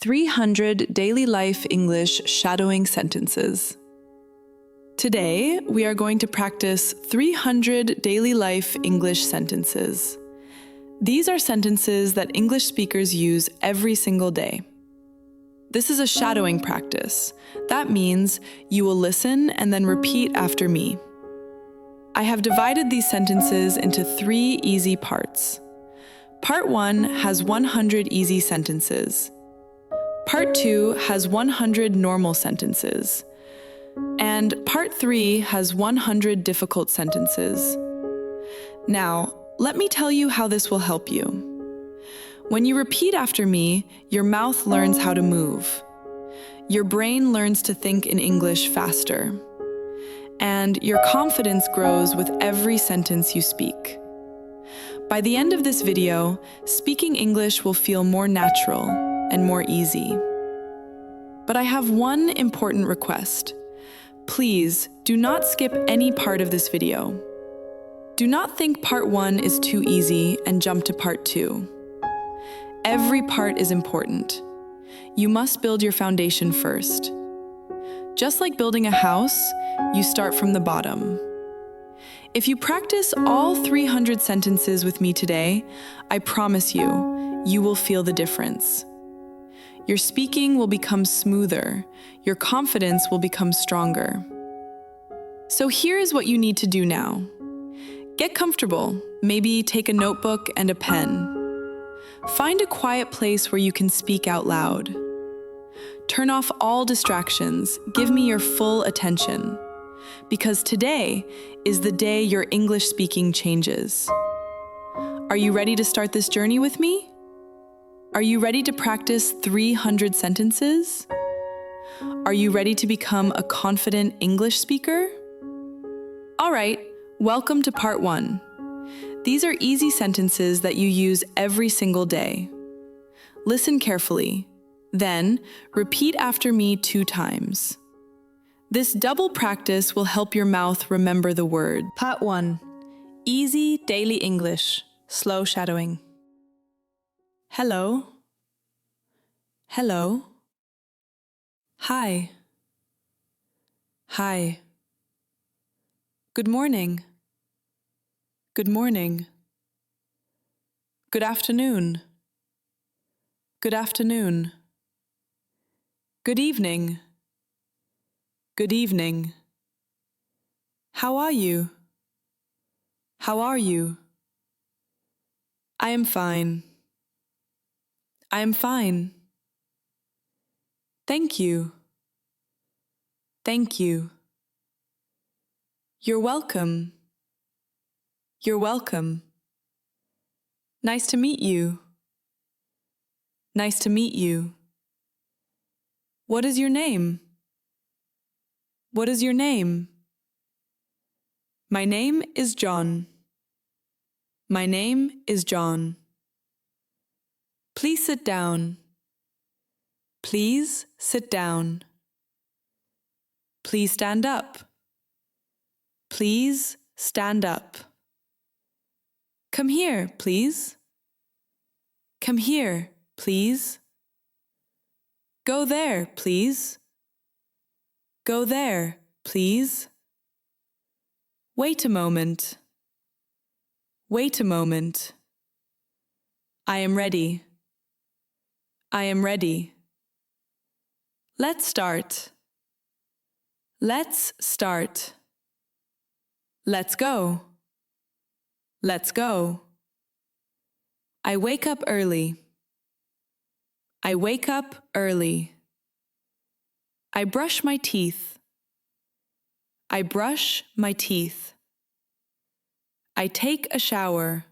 300 Daily Life English Shadowing Sentences. Today, we are going to practice 300 daily life English sentences. These are sentences that English speakers use every single day. This is a shadowing practice. That means you will listen and then repeat after me. I have divided these sentences into 3 easy parts. Part 1 has 100 easy sentences. Part 2 has 100 normal sentences. And Part 3 has 100 difficult sentences. Now, let me tell you how this will help you. When you repeat after me, your mouth learns how to move. Your brain learns to think in English faster. And your confidence grows with every sentence you speak. By the end of this video, speaking English will feel more natural and more easy. But I have one important request. Please do not skip any part of this video. Do not think part 1 is too easy and jump to part 2. Every part is important. You must build your foundation first. Just like building a house, you start from the bottom. If you practice all 300 sentences with me today, I promise you will feel the difference. Your speaking will become smoother. Your confidence will become stronger. So here is what you need to do now. Get comfortable. Maybe take a notebook and a pen. Find a quiet place where you can speak out loud. Turn off all distractions. Give me your full attention. Because today is the day your English speaking changes. Are you ready to start this journey with me? Are you ready to practice 300 sentences? Are you ready to become a confident English speaker? All right, welcome to part 1. These are easy sentences that you use every single day. Listen carefully, then repeat after me 2 times. This double practice will help your mouth remember the word. Part 1. Easy Daily English, Slow Shadowing. Hello. Hello. Hi. Hi. Good morning. Good morning. Good afternoon. Good afternoon. Good evening. Good evening. How are you? How are you? I am fine. I am fine. Thank you. Thank you. You're welcome. You're welcome. Nice to meet you. Nice to meet you. What is your name? What is your name? My name is John. My name is John. Please sit down. Please sit down. Please stand up. Please stand up. Come here, please. Come here, please. Go there, please. Go there, please. Wait a moment. Wait a moment. I am ready. I am ready. Let's start. Let's start. Let's go. Let's go. I wake up early. I wake up early. I brush my teeth. I brush my teeth. I take a shower.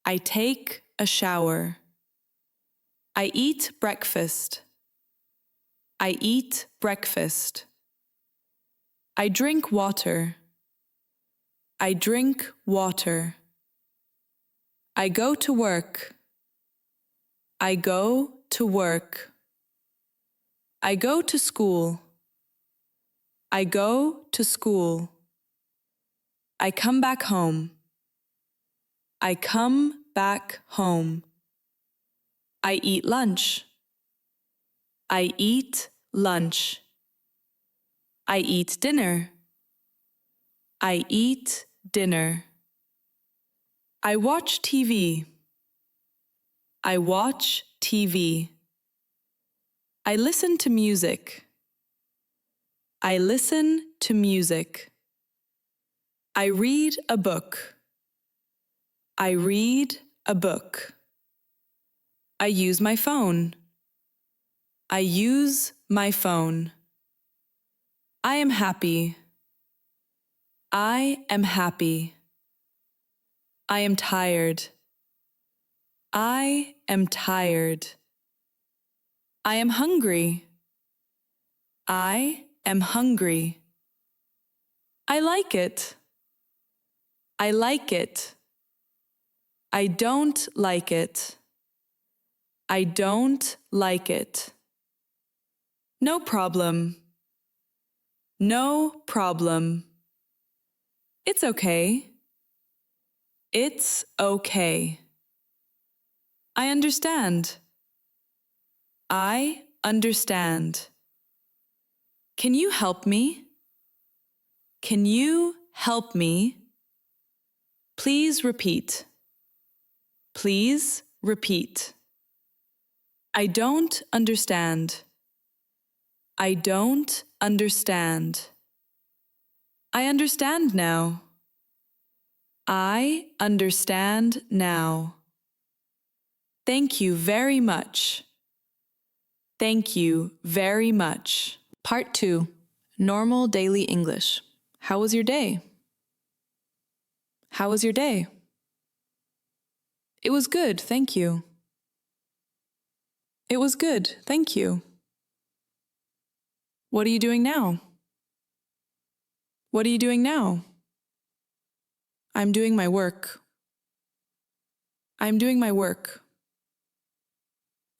I take a shower. I eat breakfast. I eat breakfast. I drink water. I drink water. I go to work. I go to work. I go to school. I go to school. I come back home. I come back home. I eat lunch. I eat lunch. I eat dinner. I eat dinner. I watch TV. I watch TV. I listen to music. I listen to music. I read a book. I read a book. I use my phone. I use my phone. I am happy. I am happy. I am tired. I am tired. I am hungry. I am hungry. I like it. I like it. I don't like it. I don't like it. No problem. No problem. It's okay. It's okay. I understand. I understand. Can you help me? Can you help me? Please repeat. Please repeat. I don't understand. I don't understand. I understand now. I understand now. Thank you very much. Thank you very much. Part 2. Normal Daily English. How was your day? How was your day? It was good, thank you. It was good, thank you. What are you doing now? What are you doing now? I'm doing my work. I'm doing my work.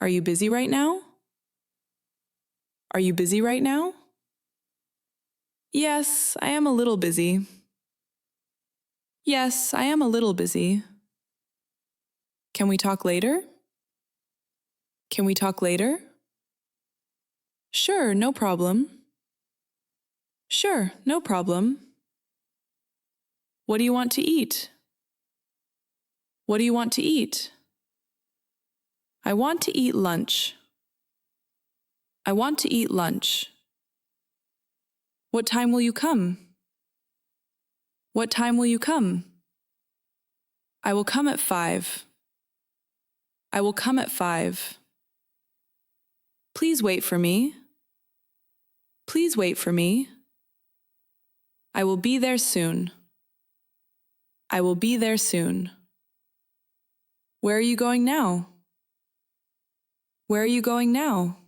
Are you busy right now? Are you busy right now? Yes, I am a little busy. Yes, I am a little busy. Can we talk later? Can we talk later? Sure, no problem. Sure, no problem. What do you want to eat? What do you want to eat? I want to eat lunch. I want to eat lunch. What time will you come? What time will you come? I will come at 5. I will come at 5. Please wait for me. Please wait for me. I will be there soon. I will be there soon. Where are you going now? Where are you going now?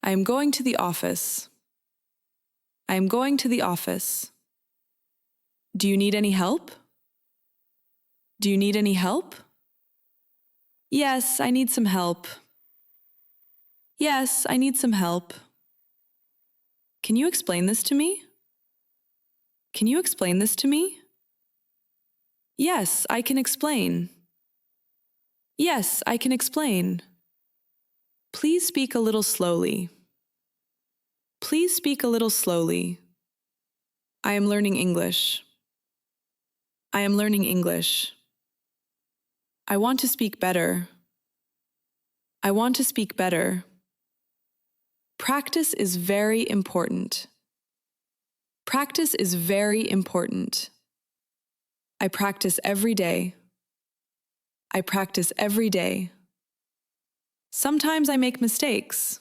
I am going to the office. I am going to the office. Do you need any help? Do you need any help? Yes, I need some help. Yes, I need some help. Can you explain this to me? Can you explain this to me? Yes, I can explain. Yes, I can explain. Please speak a little slowly. Please speak a little slowly. I am learning English. I am learning English. I want to speak better. I want to speak better. Practice is very important. Practice is very important. I practice every day. I practice every day. Sometimes I make mistakes.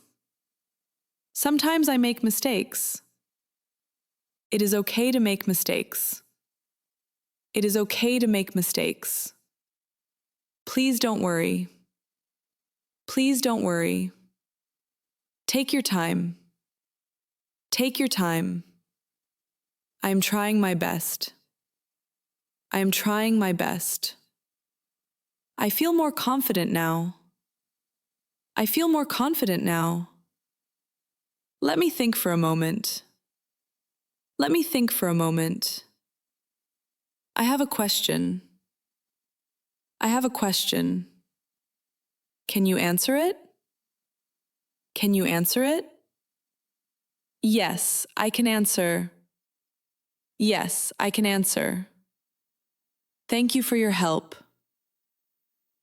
Sometimes I make mistakes. It is okay to make mistakes. It is okay to make mistakes. Please don't worry. Please don't worry. Take your time. Take your time. I am trying my best. I am trying my best. I feel more confident now. I feel more confident now. Let me think for a moment. Let me think for a moment. I have a question. I have a question. Can you answer it? Can you answer it? Yes, I can answer. Yes, I can answer. Thank you for your help.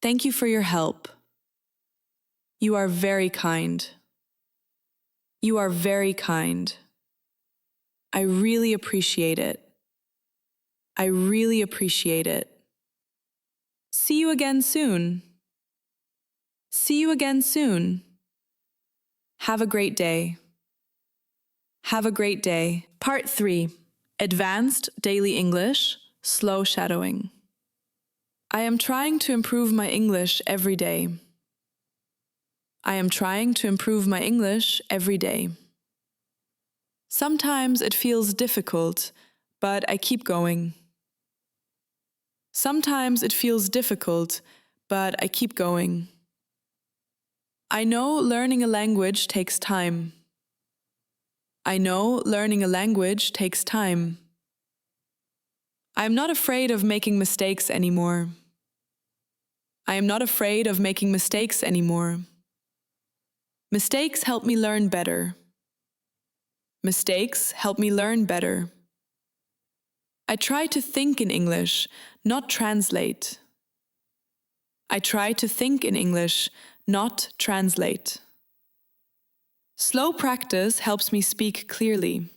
Thank you for your help. You are very kind. You are very kind. I really appreciate it. I really appreciate it. See you again soon. See you again soon. Have a great day. Have a great day. Part 3. Advanced Daily English, Slow Shadowing. I am trying to improve my English every day. I am trying to improve my English every day. Sometimes it feels difficult, but I keep going. Sometimes it feels difficult, but I keep going. I know learning a language takes time. I know learning a language takes time. I am not afraid of making mistakes anymore. I am not afraid of making mistakes anymore. Mistakes help me learn better. Mistakes help me learn better. I try to think in English, not translate. I try to think in English, not translate. Slow practice helps me speak clearly.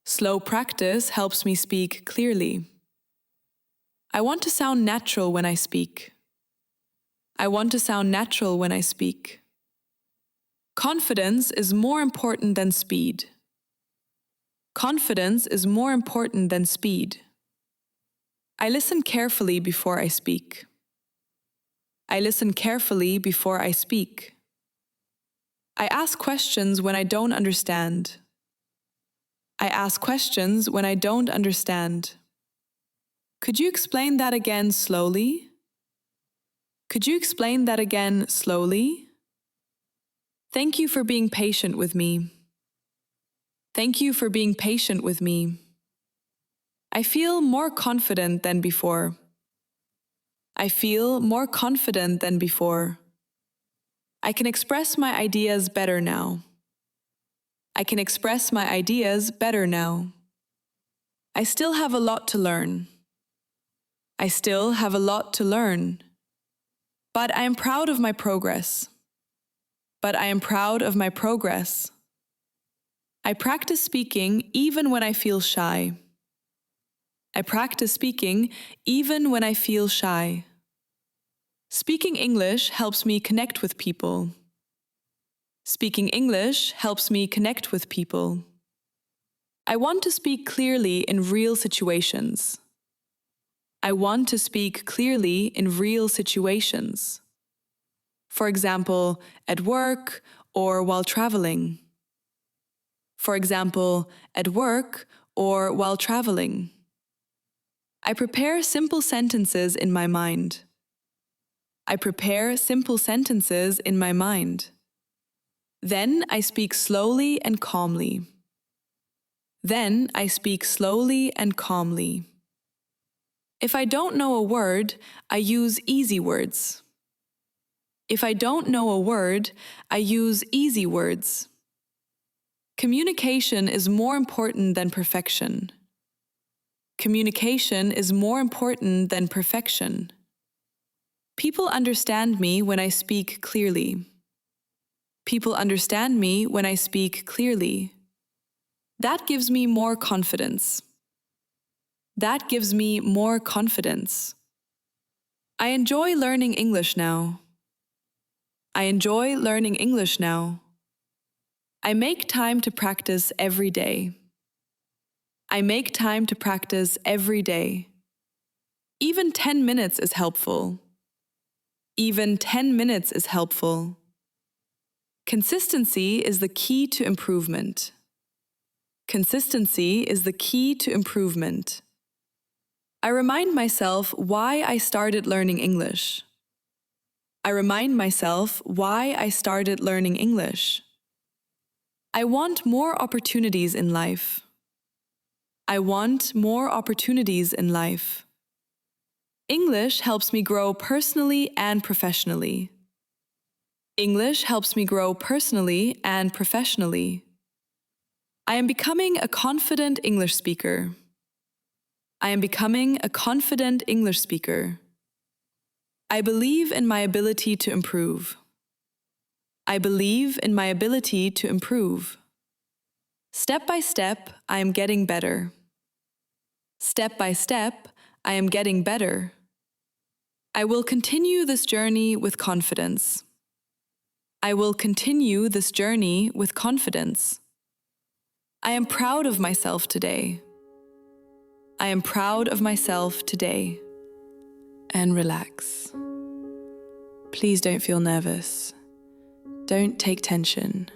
Slow practice helps me speak clearly. I want to sound natural when I speak. I want to sound natural when I speak. Confidence is more important than speed. Confidence is more important than speed. I listen carefully before I speak. I listen carefully before I speak. I ask questions when I don't understand. I ask questions when I don't understand. Could you explain that again slowly? Could you explain that again slowly? Thank you for being patient with me. Thank you for being patient with me. I feel more confident than before. I feel more confident than before. I can express my ideas better now. I can express my ideas better now. I still have a lot to learn. I still have a lot to learn. But I am proud of my progress. But I am proud of my progress. I practice speaking even when I feel shy. I practice speaking even when I feel shy. Speaking English helps me connect with people. Speaking English helps me connect with people. I want to speak clearly in real situations. I want to speak clearly in real situations. For example, at work or while traveling. For example, at work or while traveling. I prepare simple sentences in my mind. I prepare simple sentences in my mind. Then I speak slowly and calmly. Then I speak slowly and calmly. If I don't know a word, I use easy words. If I don't know a word, I use easy words. Communication is more important than perfection. Communication is more important than perfection. People understand me when I speak clearly. People understand me when I speak clearly. That gives me more confidence. That gives me more confidence. I enjoy learning English now. I enjoy learning English now. I make time to practice every day. I make time to practice every day. Even 10 minutes is helpful. Even 10 minutes is helpful. Consistency is the key to improvement. Consistency is the key to improvement. I remind myself why I started learning English. I remind myself why I started learning English. I want more opportunities in life. I want more opportunities in life. English helps me grow personally and professionally. English helps me grow personally and professionally. I am becoming a confident English speaker. I am becoming a confident English speaker. I believe in my ability to improve. I believe in my ability to improve. Step by step, I am getting better. Step by step, I am getting better. I will continue this journey with confidence. I will continue this journey with confidence. I am proud of myself today. I am proud of myself today. And relax. Please don't feel nervous. Don't take tension.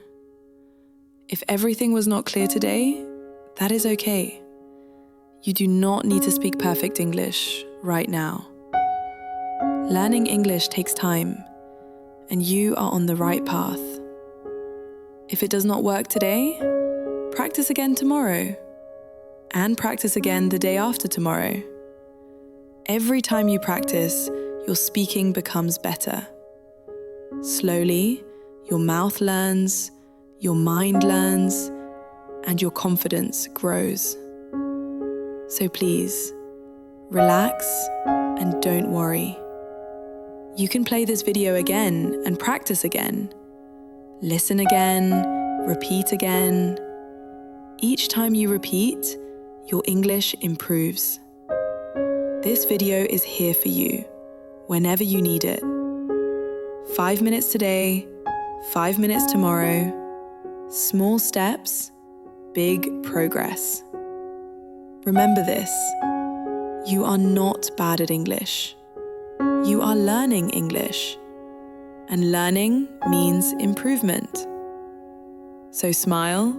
If everything was not clear today, that is okay. You do not need to speak perfect English right now. Learning English takes time, and you are on the right path. If it does not work today, practice again tomorrow, and practice again the day after tomorrow. Every time you practice, your speaking becomes better. Slowly, your mouth learns, your mind learns, and your confidence grows. So please, relax and don't worry. You can play this video again and practice again. Listen again, repeat again. Each time you repeat, your English improves. This video is here for you, whenever you need it. 5 minutes today, 5 minutes tomorrow. Small steps, big progress. Remember this, you are not bad at English. You are learning English, and learning means improvement. So smile,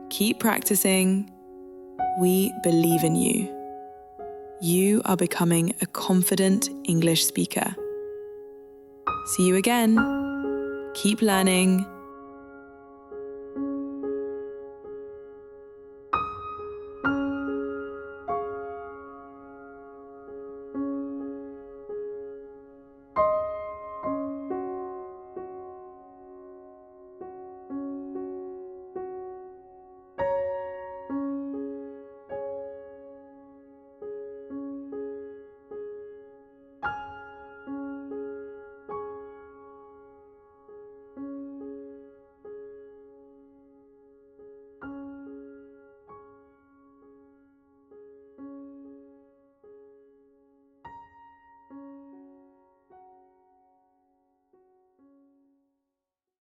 keep practicing. We believe in you. You are becoming a confident English speaker. See you again. Keep learning.